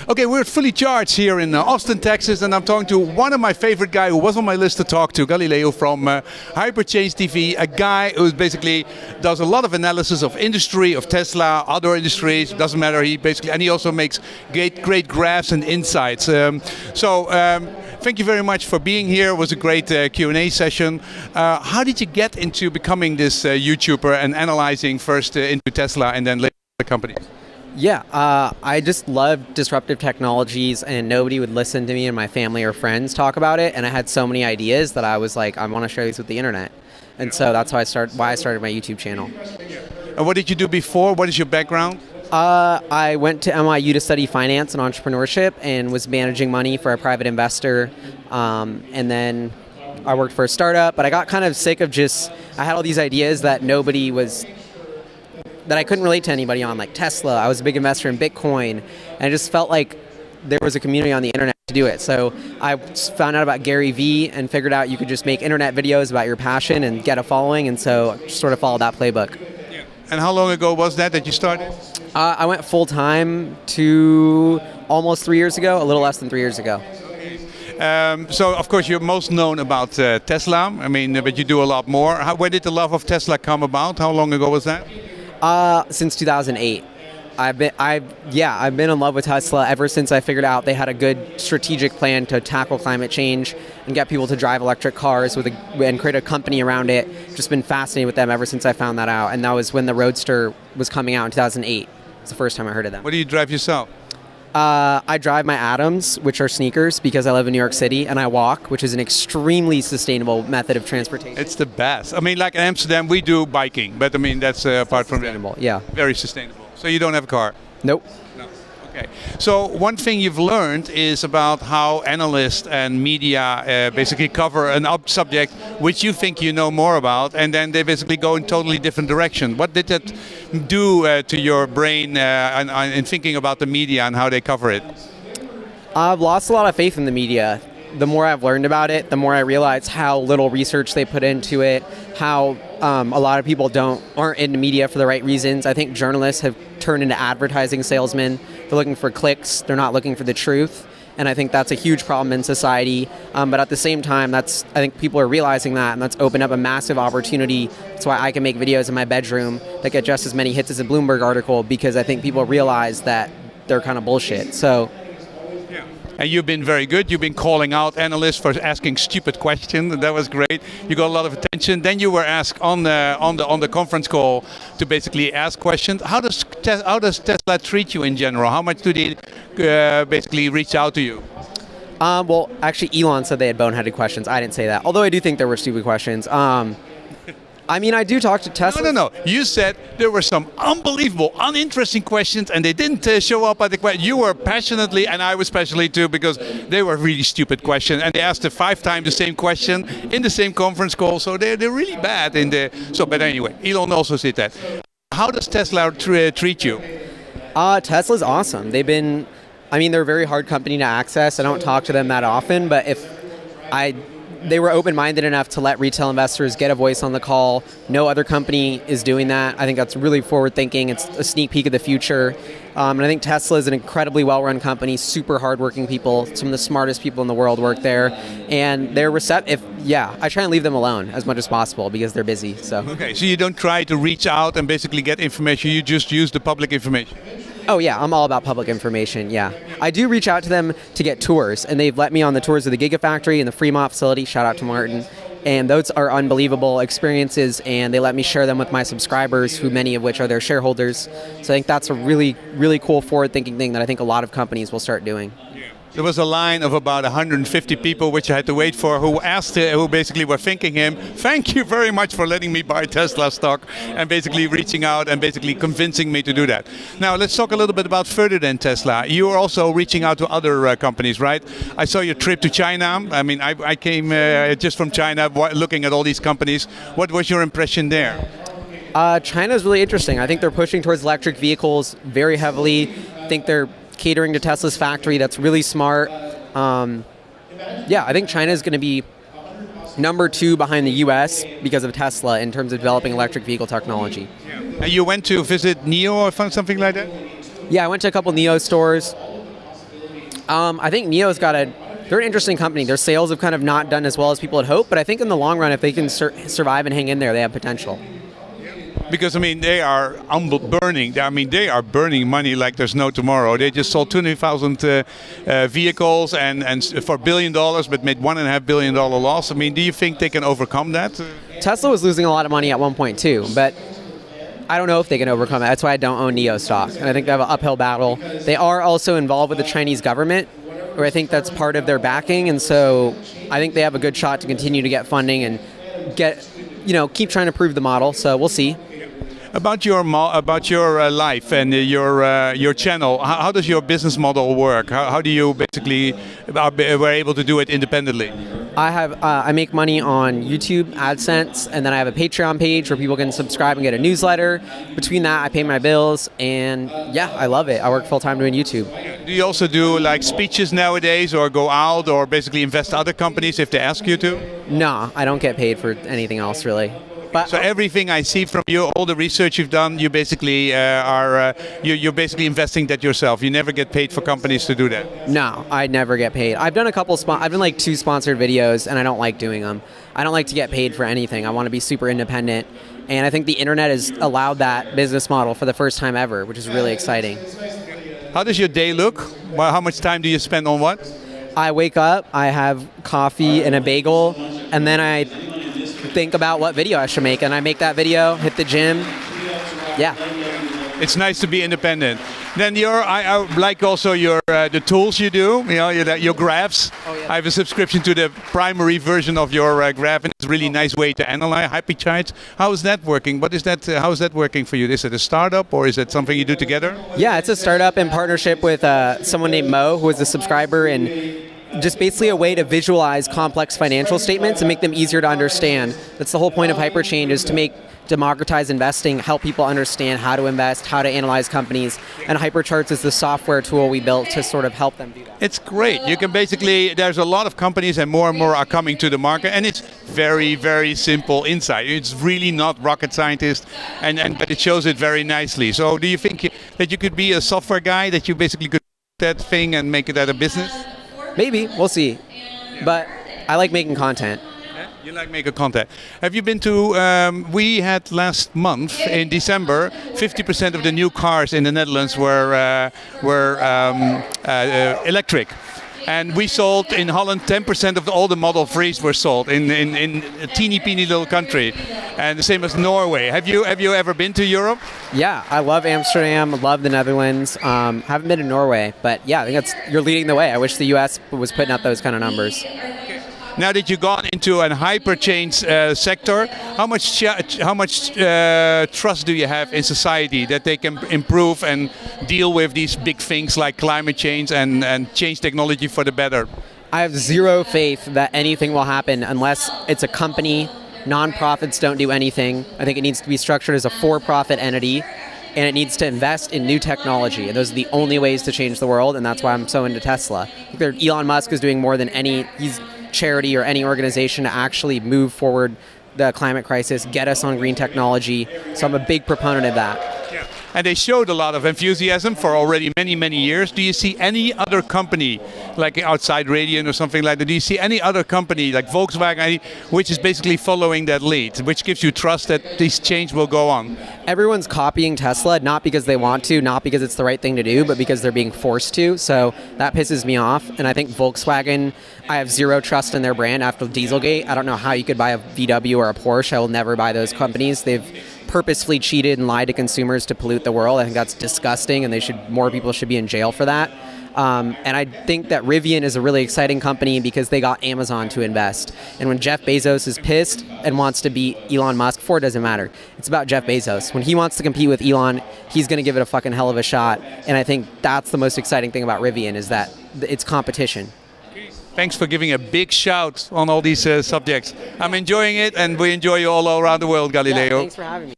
Okay, we're fully charged here in Austin, Texas, and I'm talking to one of my favorite guy who was on my list to talk to, Galileo from HyperchangeTV, a guy who basically does a lot of analysis of industry, of Tesla, other industries, doesn't matter, and he also makes great graphs and insights. Thank you very much for being here. It was a great Q&A session. How did you get into becoming this YouTuber and analyzing first into Tesla and then later the company? Yeah, I just love disruptive technologies, and nobody would listen to me and my family or friends talk about it. And I had so many ideas that I was like, I want to share these with the internet. And so that's why I started my YouTube channel. And what did you do before? What is your background? I went to NYU to study finance and entrepreneurship and was managing money for a private investor. And then I worked for a startup, but I got kind of sick of I had all these ideas that that I couldn't relate to anybody on, like Tesla. I was a big investor in Bitcoin, and I just felt like there was a community on the internet to do it. So I found out about Gary Vee and figured out you could just make internet videos about your passion and get a following, and so sort of followed that playbook. Yeah. And how long ago was that you started? I went full-time to almost 3 years ago, a little less than 3 years ago. So, of course, you're most known about Tesla. I mean, but you do a lot more. Where did the love of Tesla come about? How long ago was that? Since 2008. I've been in love with Tesla ever since I figured out they had a good strategic plan to tackle climate change and get people to drive electric cars and create a company around it. Just been fascinated with them ever since I found that out. And that was when the Roadster was coming out in 2008. It's the first time I heard of them. What do you drive yourself? I drive my Atoms, which are sneakers, because I live in New York City, and I walk, which is an extremely sustainable method of transportation. It's the best. I mean, like in Amsterdam, we do biking, but I mean, that's apart from sustainable. Yeah. Very sustainable. So you don't have a car? Nope. No. Okay. So one thing you've learned is about how analysts and media basically cover an subject which you think you know more about, and then they basically go in totally different direction. What did that do to your brain in thinking about the media and how they cover it? I've lost a lot of faith in the media. The more I've learned about it, the more I realize how little research they put into it, how a lot of people aren't into media for the right reasons. I think journalists have turned into advertising salesmen. They're looking for clicks. They're not looking for the truth. And I think that's a huge problem in society. But at the same time, I think people are realizing that, and that's opened up a massive opportunity. That's why I can make videos in my bedroom that get just as many hits as a Bloomberg article, because I think people realize that they're kind of bullshit. So. And you've been very good. You've been calling out analysts for asking stupid questions, and that was great. You got a lot of attention. Then you were asked on the conference call to basically ask questions. How does Tesla treat you in general? How much do they basically reach out to you? Well, actually, Elon said they had boneheaded questions. I didn't say that, although I do think there were stupid questions. I mean, I do talk to Tesla. No. You said there were some unbelievable, uninteresting questions, and they didn't show up at the question. You were passionately, and I was passionately too, because they were really stupid questions, and they asked 5 times the same question in the same conference call. So they're really bad in the. So, but anyway, Elon also said that. How does Tesla treat you? Tesla's awesome. They're a very hard company to access. I don't talk to them that often, but they were open-minded enough to let retail investors get a voice on the call. No other company is doing that. I think that's really forward-thinking. It's a sneak peek of the future. And I think Tesla is an incredibly well-run company, super hardworking people. Some of the smartest people in the world work there. And they're receptive. Yeah, I try and leave them alone as much as possible because they're busy. So. Okay, so you don't try to reach out and basically get information. You just use the public information. Oh yeah, I'm all about public information, yeah. I do reach out to them to get tours, and they've let me on the tours of the Gigafactory and the Fremont facility, shout out to Martin, and those are unbelievable experiences, and they let me share them with my subscribers, who many of which are their shareholders. So I think that's a really, really cool forward-thinking thing that I think a lot of companies will start doing. There was a line of about 150 people which I had to wait for, who basically were thanking him, thank you very much for letting me buy Tesla stock, and basically reaching out and basically convincing me to do that. Now let's talk a little bit about further than Tesla. You are also reaching out to other companies, right? I saw your trip to China. I mean, I came just from China looking at all these companies. What was your impression there? China is really interesting. I think they're pushing towards electric vehicles very heavily. I think they're catering to Tesla's factory. That's really smart. Yeah, I think China is going to be number 2 behind the US because of Tesla in terms of developing electric vehicle technology. Yeah. And you went to visit NIO or something like that? Yeah, I went to a couple NIO stores. I think NIO's they're an interesting company. Their sales have kind of not done as well as people had hoped, but I think in the long run, if they can survive and hang in there, they have potential. Because I mean, they are burning. I mean, they are burning money like there's no tomorrow. They just sold 200,000 vehicles and for $1 billion, but made $1.5 billion loss. I mean, do you think they can overcome that? Tesla was losing a lot of money at one point too, but I don't know if they can overcome it. That's why I don't own NIO stock, and I think they have an uphill battle. They are also involved with the Chinese government, where I think that's part of their backing, and so I think they have a good shot to continue to get funding and keep trying to prove the model. So we'll see. About your life and your channel, how does your business model work? How do you basically were able to do it independently? I make money on YouTube AdSense, and then I have a Patreon page where people can subscribe and get a newsletter. Between that, I pay my bills, and yeah, I love it. I work full time doing YouTube. Do you also do like speeches nowadays, or go out, or basically invest in other companies if they ask you to? No, I don't get paid for anything else really. But so everything I see from you, all the research you've done, you basically you're basically investing that yourself. You never get paid for companies to do that. No, I never get paid. I've done I've done like 2 sponsored videos, and I don't like doing them. I don't like to get paid for anything. I want to be super independent, and I think the internet has allowed that business model for the first time ever, which is really exciting. How does your day look? Well, how much time do you spend on what? I wake up, I have coffee and a bagel, and then I think about what video I should make, and I make that video, hit the gym. Yeah. It's nice to be independent. Then I like also your the tools you do, your graphs. Oh, yeah. I have a subscription to the primary version of your graph, and it's a really nice way to analyze HyperCharge. How is that working? What is that? How is that working for you? Is it a startup, or is it something you do together? Yeah, it's a startup in partnership with someone named Mo, who is a subscriber, and just basically a way to visualize complex financial statements and make them easier to understand. That's the whole point of HyperChange, is to democratize investing, help people understand how to invest, how to analyze companies, and HyperCharts is the software tool we built to sort of help them do that. It's great. You can basically, there's a lot of companies and more are coming to the market, and it's very, very simple insight. It's really not rocket scientist, but it shows it very nicely. So do you think that you could be a software guy, that you basically could do that thing and make it at a business? Maybe, we'll see. But I like making content. Yeah, you like making content. Have you been to, we had last month in December, 50% of the new cars in the Netherlands were electric. And we sold in Holland 10% of all the Model 3s were sold in a teeny little country, and the same as Norway. Have you ever been to Europe? Yeah, I love Amsterdam. I love the Netherlands. Haven't been to Norway, but yeah, I think you're leading the way. I wish the U.S. was putting out those kind of numbers. Now that you've gone into a hyperchange sector, how much trust do you have in society that they can improve and deal with these big things like climate change and change technology for the better? I have zero faith that anything will happen unless it's a company. Non-profits don't do anything. I think it needs to be structured as a for-profit entity, and it needs to invest in new technology. And those are the only ways to change the world, and that's why I'm so into Tesla. I think Elon Musk is doing more than any charity or any organization to actually move forward the climate crisis, get us on green technology. So I'm a big proponent of that. Yeah. And they showed a lot of enthusiasm for already many years. Do you see any other company, like outside Radian or something like that, do you see any other company like Volkswagen, which is basically following that lead, which gives you trust that this change will go on? Everyone's copying Tesla, not because they want to, not because it's the right thing to do, but because they're being forced to. So that pisses me off. And I think Volkswagen, I have zero trust in their brand after Dieselgate. I don't know how you could buy a VW or a Porsche. I will never buy those companies. They've purposefully cheated and lied to consumers to pollute the world. I think that's disgusting, and more people should be in jail for that. And I think that Rivian is a really exciting company because they got Amazon to invest. And when Jeff Bezos is pissed and wants to beat Elon Musk, Ford doesn't matter. It's about Jeff Bezos. When he wants to compete with Elon, he's going to give it a fucking hell of a shot. And I think that's the most exciting thing about Rivian, is that it's competition. Thanks for giving a big shout on all these subjects. I'm enjoying it, and we enjoy you all around the world, Galileo. Yeah, thanks for having me.